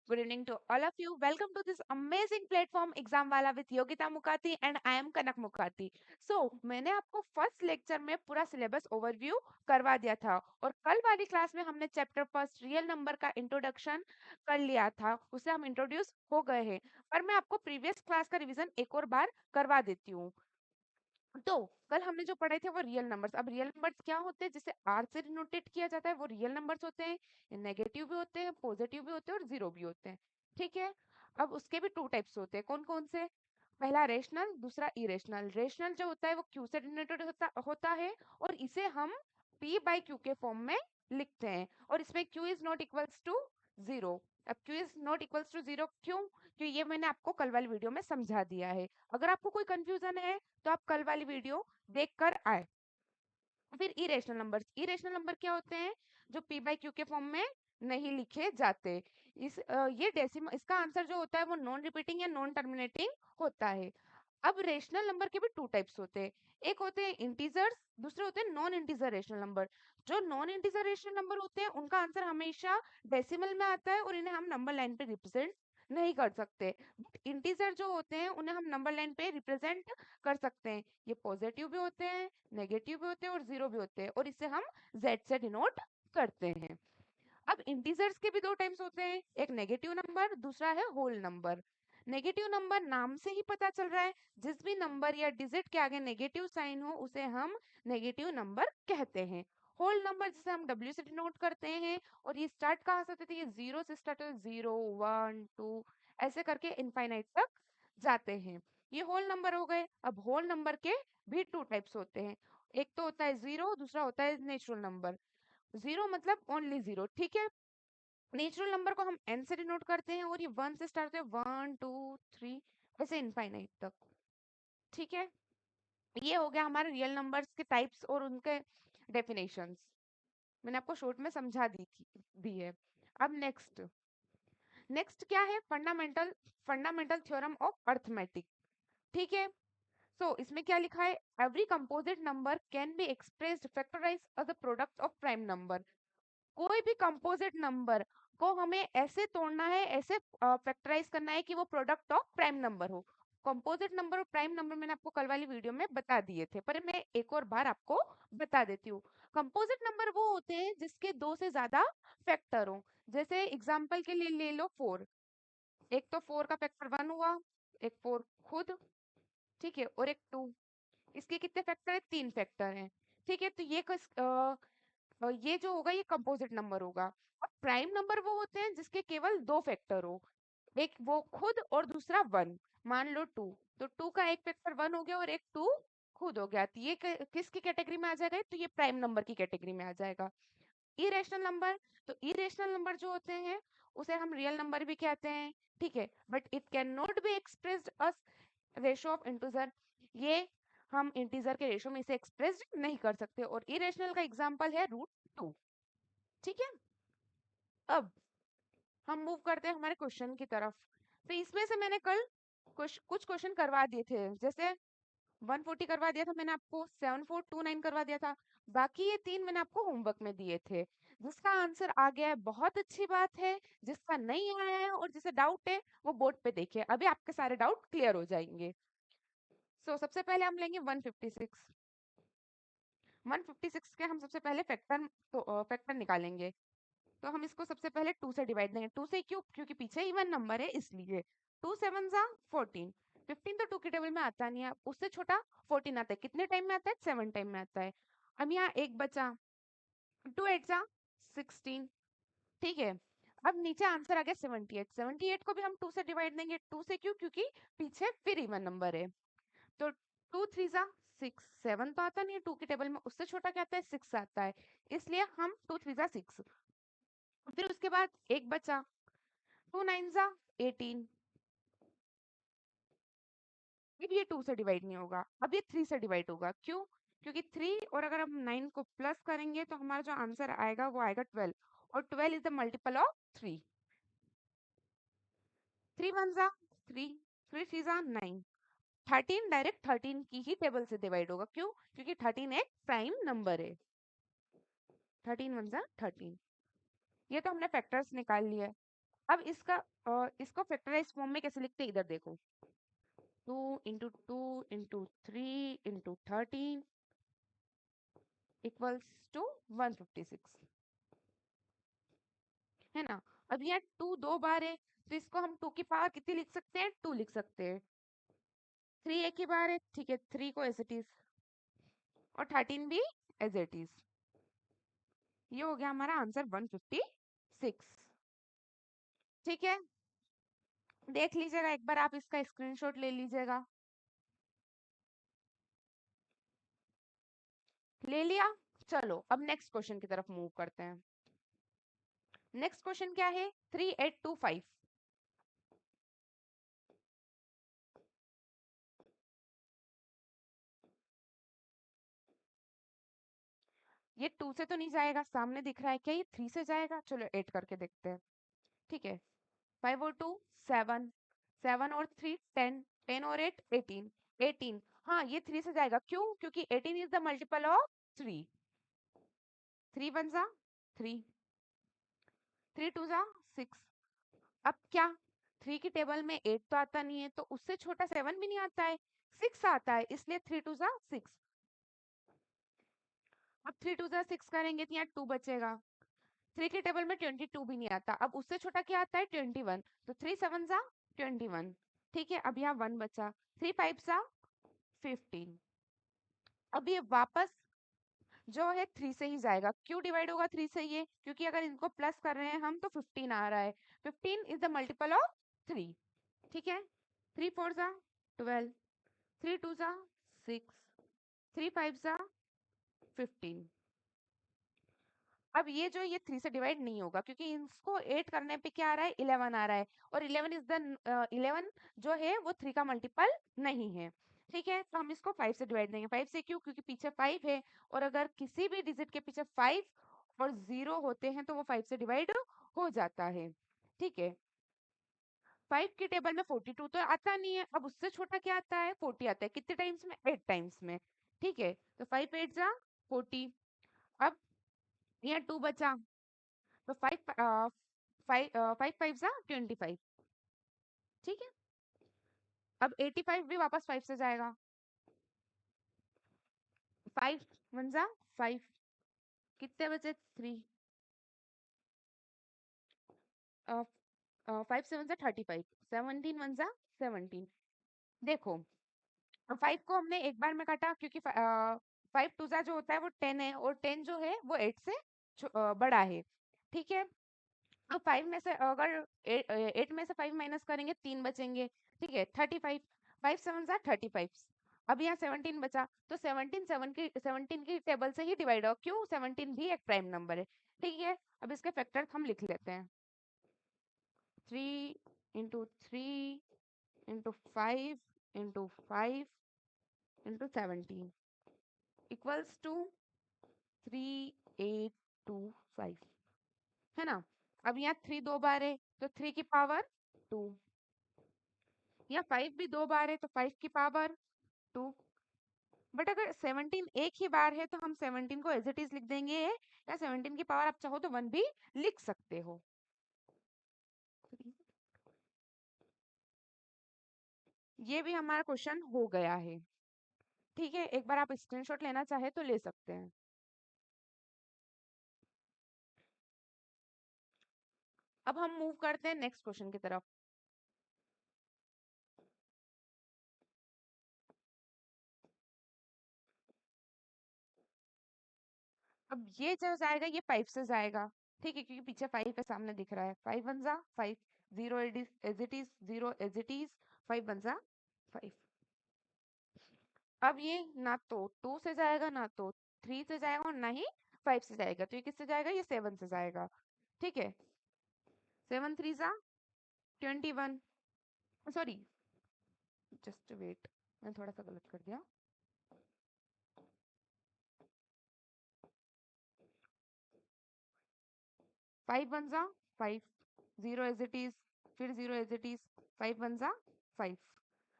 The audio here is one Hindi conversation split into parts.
Good evening to all of you. Welcome to this amazing platform Exam Wala with Yogita Mukhati and I am Kanak Mukhati. मैंने आपको फर्स्ट लेक्चर में पूरा सिलेबस ओवरव्यू करवा दिया था और कल वाली क्लास में हमने चैप्टर फर्स्ट रियल नंबर का इंट्रोडक्शन कर लिया था, उसे हम इंट्रोड्यूस हो गए हैं। पर मैं आपको प्रीवियस क्लास का रिवीजन एक और बार करवा देती हूँ। तो कल हमने जो पढ़े थे वो रियल नंबर्स। अब रियल नंबर्स क्या होते हैं, जिसे आर से डिनोटेट किया जाता है, वो रियल नंबर्स होते हैं। नेगेटिव भी होते हैं, पॉजिटिव भी होते हैं और जीरो भी होते हैं। ठीक है। अब उसके भी टू टाइप्स होते हैं। कौन कौन से? पहला रेशनल, दूसरा इरेशनल। रेशनल जो होता है वो क्यू से डिनोटेड होता है और इसे हम पी बाई क्यू के फॉर्म में लिखते हैं और इसमें Q is not equals to zero. अब Q is not equals to zero क्यों? क्योंकि ये मैंने आपको कल वाली वीडियो में समझा दिया है। अगर आपको कोई कंफ्यूजन है तो आप कल वाली वीडियो देख कर आए। फिर इरेशनल नंबर क्या होते हैं? जो पी बाई क्यू के फॉर्म में नहीं लिखे जाते। ये डेसिमल, इसका आंसर जो होता है वो नॉन रिपीटिंग या नॉन टर्मिनेटिंग होता है। अब रेशनल नंबर के भी टू टाइप्स होते हैं। एक होते हैं इंटीजर्स, दूसरे होते हैं नॉन इंटीजर रेशनल नंबर। जो नॉन इंटीजर रेशनल नंबर होते हैं उनका आंसर हमेशा डेसिमल में आता है और इन्हें हम नंबर लाइन पे रिप्रेजेंट नहीं कर सकते। बट इंटीजर जो होते हैं उन्हें हम नंबर लाइन पे रिप्रेजेंट कर सकते हैं। ये पॉजिटिव भी होते हैं, नेगेटिव भी होते हैं और जीरो भी होते हैं और इसे हम जेड से डिनोट करते हैं। अब इंटीजर्स के भी दो टाइप्स होते हैं, एक नेगेटिव नंबर, दूसरा है होल नंबर। नेगेटिव नंबर नाम से ही पता चल रहा है, जिस भी नंबर या डिजिट के आगे नेगेटिव साइन हो उसे हम नेगेटिव नंबर कहते हैं। होल नंबर जिसे हम डब्ल्यू से डिनोट करते हैं और ये स्टार्ट कहाँ से होते थे? ये जीरो से स्टार्ट होते, जीरो वन टू ऐसे करके इनफाइनाइट तक जाते हैं। ये होल नंबर हो गए। अब होल नंबर के भी टू टाइप्स होते हैं, एक तो होता है जीरो, दूसरा होता है नेचुरल नंबर। जीरो मतलब ओनली जीरो, ठीक है। नेचुरल नंबर को हम एन से डिनोट करते हैं और ये वन से स्टार्ट होते हैं, वन टू थ्री ऐसे इनफाइनाइट तक। ठीक है। ये हो गया हमारे रियल नंबर्स के टाइप्स और उनके डेफिनेशंस। मैंने आपको शॉर्ट में समझा दी है। अब नेक्स्ट नेक्स्ट क्या है? Fundamental fundamental theorem of arithmetic. ठीक है। इसमें क्या लिखा है? Every composite number can be expressed factorise as a product of prime number. कोई भी कंपोजिट नंबर को हमें ऐसे तोड़ना है, ऐसे फैक्टराइज करना है कि वो प्रोडक्ट ऑफ प्राइम नंबर हो। कंपोजिट नंबर और प्राइम नंबर मैंने आपको कल वाली वीडियो में बता दिए थे, पर मैं एक और बार आपको बता देती हूँ। कंपोजिट नंबर वो होते हैं जिसके दो से ज्यादा फैक्टर हो। जैसे एग्जांपल के लिए ले लो फोर। एक तो फोर का फैक्टर वन हुआ, एक फोर खुद, ठीक है, और एक टू। इसके कितने फैक्टर है? तीन फैक्टर हैं। ठीक है। तो ये जो होगा ये कंपोजिट नंबर होगा। और प्राइम नंबर वो होते हैं जिसके केवल दो फैक्टर हो, एक वो खुद और दूसरा वन। मान लो टू, तो टू का एक फैक्टर वन हो गया और एक टू खुद हो गया, तो ये किसकी कैटेगरी में आ जाएगा? तो ये प्राइम नंबर की कैटेगरी में आ जाएगा। इरेशनल नंबर, तो इरेशनल नंबर जो होते हैं उसे हम रियल नंबर भी कहते हैं, ठीक है, but it can not be expressed us ratio of integer. ये हम इंटीजर के रेशो में इसे एक्सप्रेस नहीं कर सकते और इरेशनल का एग्जांपल है रूट टू। ठीक है। अब हम मूव करते हैं हमारे क्वेश्चन की तरफ। तो इसमें से मैंने कल कुछ क्वेश्चन करवा दिए थे, जैसे 140 करवा दिया था मैंने आपको, 7429 करवा दिया था। बाकी ये तीन मैंने आपको होमवर्क में दिए थे। जिसका आंसर आ गया है बहुत अच्छी बात है, जिसका नहीं आया है और जिसे डाउट है वो बोर्ड पे देखिए, अभी आपके सारे डाउट क्लियर हो जाएंगे। सबसे पहले हम लेंगे 156। 156 के हम सबसे पहले फैक्टर निकालेंगे। तो हम इसको सबसे पहले टू से डिवाइड देंगे। टू से क्यों? क्योंकि पीछे इवन नंबर है इसलिए। टू सेवन जा 14। 15 तो टू के टेबल में आता नहीं है, उससे छोटा 14 आता है। कितने टाइम में आता है? 7 टाइम में आता है। अब यहाँ एक बचा, टू एट जा 16। ठीक है। अब नीचे आंसर आ गया 78। 78 को भी हम टू से डिवाइड देंगे। टू से क्यों? क्योंकि पीछे फिर इवन नंबर है। तो टू थ्री जा 6। 7 तो आता नहीं है टू के टेबल में, उससे छोटा क्या आता है? 6 आता है, इसलिए हम टू थ्री जा 6। फिर उसके बाद एक बचा, टू नाइन जा 18। अब ये टू से डिवाइड नहीं होगा, अब ये थ्री से डिवाइड होगा। क्यों? क्योंकि थ्री और अगर हम 9 को प्लस करेंगे तो हमारा जो आंसर आएगा वो आएगा 12, और 12 is the multiple of 3। 3 one जा 3, 3 थ्री जा 9। 13 डायरेक्ट 13 की ही टेबल से डिवाइड होगा। क्यों? क्योंकि 13 एक प्राइम नंबर है। 13 वन जा 13। ये तो हमने फैक्टर्स निकाल लिए। अब इसको फैक्टराइज फॉर्म में कैसे लिखते हैं इधर देखो। 2 into 2 into 3 into 13 equals to 156, है ना। अब यहाँ 2 दो बार है, तो इसको हम 2 की पावर कितनी लिख सकते हैं, 2 लिख सकते हैं। 3 एक ही बार है, ठीक है, 3 को एज इट इज, और 13 भी एज इट इज। ये हो गया हमारा आंसर 156। ठीक है, देख लीजिएगा एक बार, आप इसका स्क्रीनशॉट ले लीजिएगा। ले लिया। चलो अब नेक्स्ट क्वेश्चन की तरफ मूव करते हैं। नेक्स्ट क्वेश्चन क्या है, 3825। ये 2 से तो नहीं जाएगा, सामने दिख रहा है क्या, ये 3 से जाएगा, चलो 8 करके देखते हैं। ठीक है, 5 और 2 7, 7 और 3 10, 10 और 8 18, 18। हाँ ये 3 से जाएगा, क्यों, क्योंकि 18 is the multiple of 3। 3 one जा 3, 3 टू जा 6। अब क्या, 3 की टेबल में 8 तो आता नहीं है, तो उससे छोटा 7 भी नहीं आता है, 6 आता है, इसलिए 3 टू जा 6। अब 3 टू जा 6 करेंगे तो यहाँ 2 बचेगा। 3 की टेबल में 22 भी नहीं आता, अब उससे छोटा क्या आता है, 21, तो 3 7 जा 21। ठीक है, अब यहाँ 1 बचा, 3 5 जा 15। अब ये वापस जो है 3 से ही जाएगा, क्यों डिवाइड होगा 3 से, ये क्योंकि अगर इनको प्लस कर रहे हैं हम तो 15 आ रहा है, 15 इज द मल्टीपल ऑफ 3। ठीक है, 3 4 जा 12, 3 2 जा 6, 3 5 जा 15। अब ये 3 से डिवाइड नहीं होगा, क्योंकि इसको 8 करने पे क्या आ रहा है, 11 आ रहा है, और 11 इज द 11 जो है वो 3 का मल्टीपल नहीं है। ठीक है, तो हम इसको 5 से डिवाइड देंगे। 5 से क्यों, क्योंकि पीछे 5 है, और अगर किसी भी डिजिट के पीछे 5 और 0 होते हैं तो वो 5 से डिवाइड हो जाता है। ठीक है, 5 की टेबल में 42 तो आता नहीं है, अब उससे छोटा क्या आता है, 40 आता है, कितने टाइम्स में, 8 टाइम्स में। ठीक है, तो 5 8 जा 40। अब यहाँ 2 बचा, तो 5 5 जा 25। ठीक है, अब 85 भी वापस 5 से जाएगा, 5 1 जा 5, कितने बचे 3, 5 7 जा 35, 17 1 जा 17। देखो, 5 को हमने एक बार में काटा, क्योंकि 5 टू जा जो होता है वो 10 है, और 10 जो है वो 8 से बड़ा है। ठीक है, अब 5 में से अगर 8 में से 5 माइनस करेंगे 3 बचेंगे। ठीक है, 35, 5 7 जा 35। अब यहाँ 17 बचा, तो 17 की टेबल से ही डिवाइड हो, क्यों, 17 भी एक प्राइम नंबर है। ठीक है, अब इसके फैक्टर हम लिख लेते हैं, 3 into 3 into 5 into 17 equals to 3825, है ना। अब यहाँ 3 दो बार है, तो 3 की पावर 2, या 5 भी 2 बार है, तो 5 की पावर 2। बट अगर 17 एक ही बार है तो हम 17 को एज इट इज लिख देंगे, या 17 की पावर आप चाहो तो 1 भी लिख सकते हो। ये भी हमारा क्वेश्चन हो गया है। ठीक है, एक बार आप स्क्रीनशॉट लेना चाहे तो ले सकते हैं। अब हम मूव करते हैं नेक्स्ट क्वेश्चन की तरफ। अब ये जो जाएगा ये 5 से जाएगा। ठीक है, क्योंकि पीछे 5 है, सामने दिख रहा है, 5 1 जा 5, 0 as it is 0 as it is, 5 1 जा 5। अब ये ना तो 2 से जाएगा, ना तो 3 से जाएगा, और ना ही 5 से जाएगा, तो ये किससे जाएगा, ये 7 से जाएगा। ठीक है, 7 3 जा 21, सॉरी, जस्ट वेट, मैं थोड़ा सा गलत कर दिया। 5 1 जा 5, 0 एज इट इज, फिर 0 एज इट इज, 5 1 जा 5।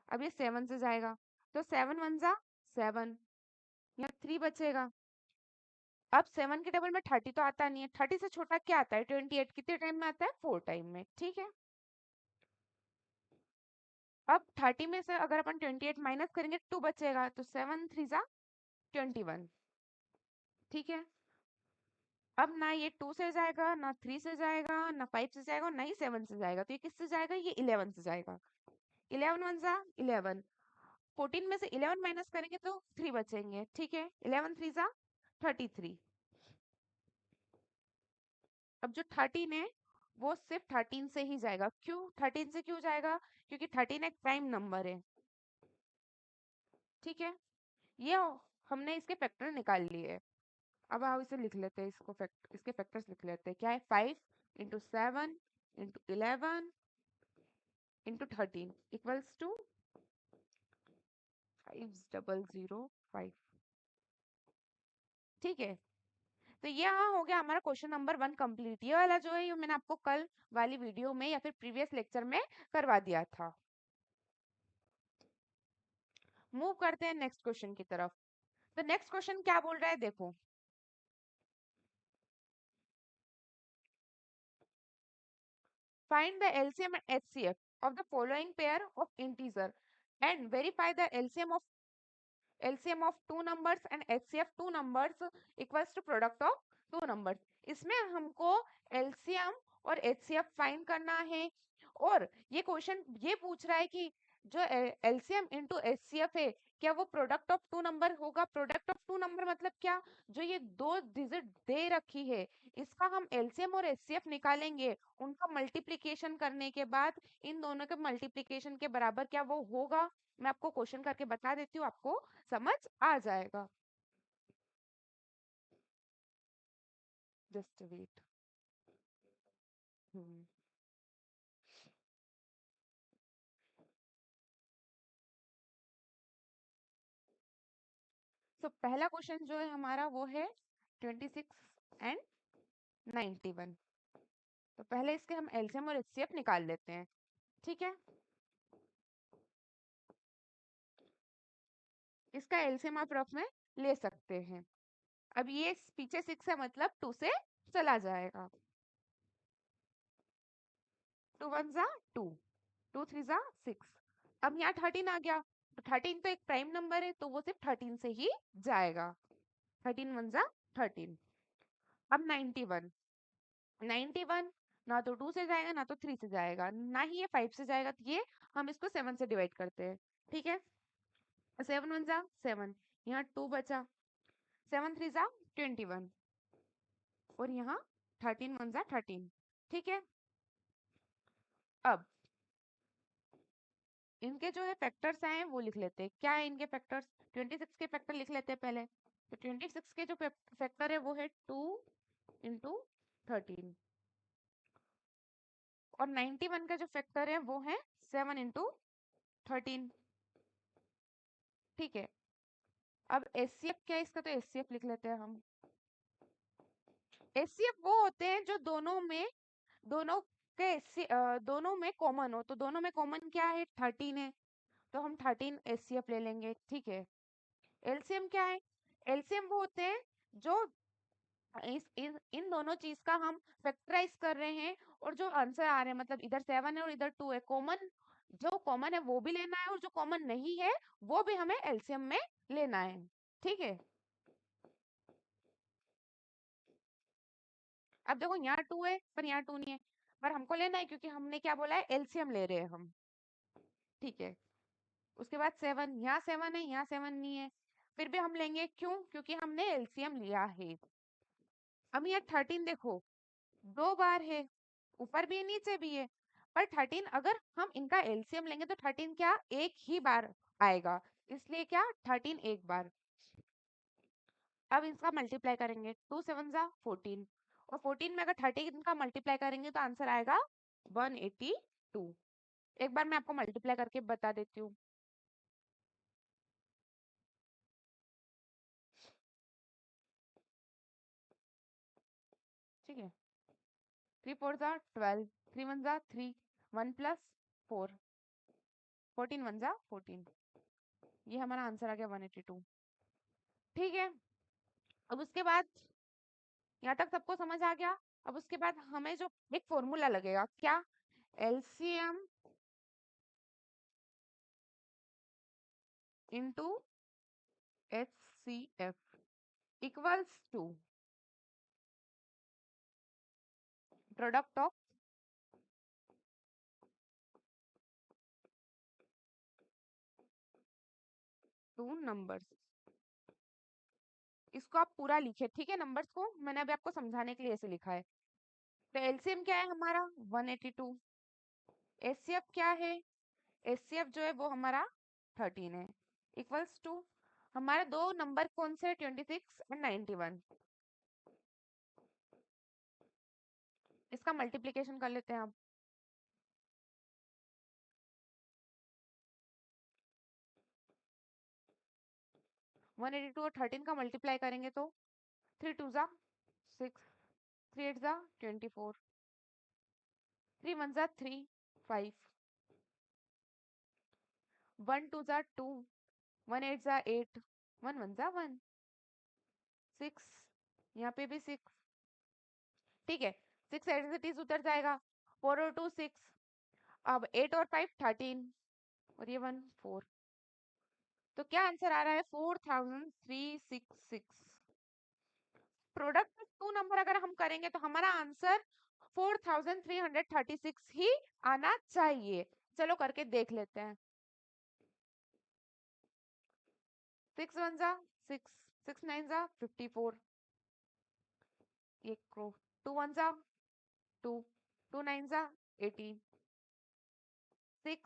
अब ये 7 से जाएगा, तो 7 1 जा 7, यहाँ 3 बचेगा, अब 7 के टेबल में 30 तो आता नहीं है, 30 से छोटा क्या आता है? 28 कितने टाइम में आता है? 4 टाइम में, ठीक है। अब 30 में से अगर अपन 28 माइनस करेंगे 2 बचेगा, तो 7 3 जा 21, ठीक है। अब ना ये 2 से जाएगा, ना 3 से जाएगा, ना 5 से जाएगा, ना ही 7 से जाएगा, तो ये किससे जाएगा? ये 11 से जाएगा। 11 1 जा 11, 14 में से 11 माइनस करेंगे तो 3 बचेंगे, ठीक है। 11 3 जा 33। अब जो 13 है वो सिर्फ 13 से ही जाएगा। क्यों 13 से क्यों जाएगा? क्योंकि 13 एक प्राइम नंबर है, ठीक है। ये हमने इसके फैक्टर निकाल लिए। अब आप इसे लिख लेते हैं, इसके फैक्टर्स लिख लेते हैं। क्या है? 5 into 7 into 11 into 13 equals to 5005, ठीक है। तो ये हाँ हो गया हमारा क्वेश्चन नंबर 1 कंप्लीट। ये वाला जो है ये मैंने आपको कल वाली वीडियो में या फिर प्रीवियस लेक्चर में करवा दिया था। मूव करते हैं नेक्स्ट क्वेश्चन की तरफ। तो नेक्स्ट क्वेश्चन क्या बोल रहा है देखो। Find the LCM and HCF of the following pair of integer and verify the LCM of two numbers and HCF two numbers equals to product of two numbers। इसमें हमको LCM और HCF फाइंड करना है। और ये क्वेश्चन ये पूछ रहा है कि जो LCM इंटू HCF है क्या वो प्रोडक्ट ऑफ टू नंबर होगा? प्रोडक्ट ऑफ टू नंबर मतलब क्या? जो ये दो डिजिट दे रखी है इसका हम LCM और HCF निकालेंगे, उनका मल्टीप्लिकेशन करने के बाद इन दोनों के मल्टीप्लिकेशन के बराबर क्या वो होगा? मैं आपको क्वेश्चन करके बता देती हूँ, आपको समझ आ जाएगा। Just wait. हम्म तो पहला क्वेश्चन जो है हमारा वो है 26 एंड 91। तो पहले इसके हम एलसीएम और एचसीएफ निकाल लेते हैं, ठीक है। इसका एलसीएम आप रफ में ले सकते हैं। अब ये पीछे 6 है मतलब 2 से चला जाएगा। 2 1 जा 2, 2 3 जा 6। अब यहाँ 13 आ गया, तो 13 तो एक प्राइम नंबर है तो वो सिर्फ 13 से ही जाएगा। 13 1 जा 13। अब 91, 91 ना तो 2 से जाएगा ना तो 3 से जाएगा ना ही ये 5 से जाएगा, तो ये हम इसको 7 से डिवाइड करते हैं, ठीक है। 7 1 जा 7, यहाँ 2 बचा, 7 3 जा 21 और यहाँ 13 1 जा 13, ठीक है। अब इनके जो है फैक्टर्स आए हैं वो लिख लेते हैं। क्या है इनके फैक्टर्स? 26 के फैक्टर लिख लेते हैं पहले। तो 26 के जो फैक्टर है वो है 2 इंटू 13 और 91 का जो फैक्टर है वो है 7 इंटू 13, ठीक है। अब एचसीएफ क्या है इसका? तो एचसीएफ लिख लेते हैं हम। एचसीएफ वो होते हैं जो दोनों दोनों में कॉमन हो। तो दोनों में कॉमन क्या है? 13 है, तो हम 13 एचसीएफ ले लेंगे, ठीक है। एलसीएम क्या है? एलसीएम वो होते हैं जो इन दोनों चीज का हम फैक्टराइज कर रहे हैं और जो आंसर आ रहे हैं मतलब इधर 7 है और इधर 2 है, कॉमन जो कॉमन है वो भी लेना है और जो कॉमन नहीं है वो भी हमें एलसीएम में लेना है, ठीक है। अब देखो यहाँ 2 है पर यहाँ 2 नहीं है, पर हमको लेना है क्योंकि हमने क्या बोला है? एलसीएम ले रहे हैं हम, ठीक है। उसके बाद 7, यहाँ 7 है यहाँ 7 नहीं है, फिर भी हम लेंगे। क्यों? क्योंकि हमने एलसीएम लिया है। अब यहाँ 13 देखो 2 बार है, ऊपर भी है नीचे भी है, पर 13 अगर हम इनका एलसीएम लेंगे तो 13 क्या एक ही बार आएगा, इसलिए क्या 13 एक बार। अब इसका मल्टीप्लाई करेंगे, 2 7 जा 14 और 14 में अगर 13 का मल्टीप्लाई करेंगे तो आंसर आएगा 182। एक बार मैं आपको मल्टीप्लाई करके बता देती हूँ। ठीक है, 3 4 जा 12, 3 1 जा 3, 1 प्लस 4, 14 1 जा 14। ये हमारा आंसर आ गया 182, ठीक है। अब उसके बाद यहाँ तक सबको समझ आ गया? अब उसके बाद हमें जो एक फॉर्मूला लगेगा, क्या? LCM into HCF equals to product of two numbers. इसको आप पूरा लिखे, ठीक है? नंबर्स को मैंने अभी आपको समझाने के लिए ऐसे लिखा है। तो एलसीएम क्या है हमारा? 182। एचसीएफ क्या है? एचसीएफ जो है वो हमारा 13 है। इक्वल्स टू हमारे दो नंबर कौन से? 26 और 91। इसका मल्टीप्लीकेशन कर लेते हैं आप। 182 और 13 का मल्टीप्लाई करेंगे तो 3 2 जा 6, 3 8 जा 24, 3 1 जा 3 5, 1 2 जा 2, 1 8 जा 8, 1 1 जा 1, 6, यहाँ पे भी 6, ठीक है? 6 एडजेटिव उतर जाएगा, 4 और 2 6, अब 8 और 5 13 और ये 1 4। तो क्या आंसर आ रहा है? 4366। प्रोडक्ट टू नंबर अगर हम करेंगे तो हमारा आंसर 4336 ही आना चाहिए। चलो करके देख लेते हैं। 6 1 जा 6, 6 9 जा 54, एक को 2 1 जा 2, 2 9 जा 18, 6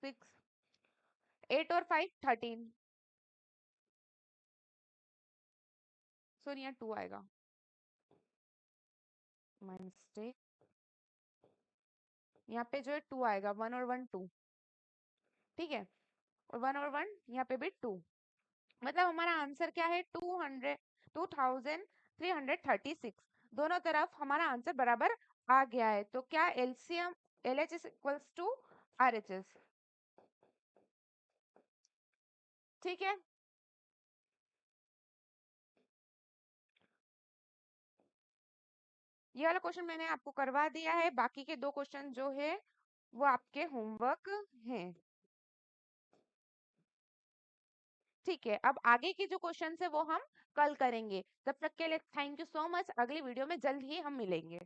6, 8 और 5 13, सॉरी यहाँ 2 आएगा, माय मिस्टेक। यहाँ पे जो है 2 आएगा, 1 और 1 2, ठीक है? और 1 और 1 यहाँ पे भी 2, मतलब हमारा आंसर क्या है? 2336। दोनों तरफ हमारा आंसर बराबर आ गया है। तो क्या LCM LHS equals to RHS, ठीक है? ये वाला क्वेश्चन मैंने आपको करवा दिया है, बाकी के दो क्वेश्चन जो है वो आपके होमवर्क हैं, ठीक है? अब आगे के जो क्वेश्चन है वो हम कल करेंगे। तब तक के लिए थैंक यू सो मच। अगली वीडियो में जल्द ही हम मिलेंगे।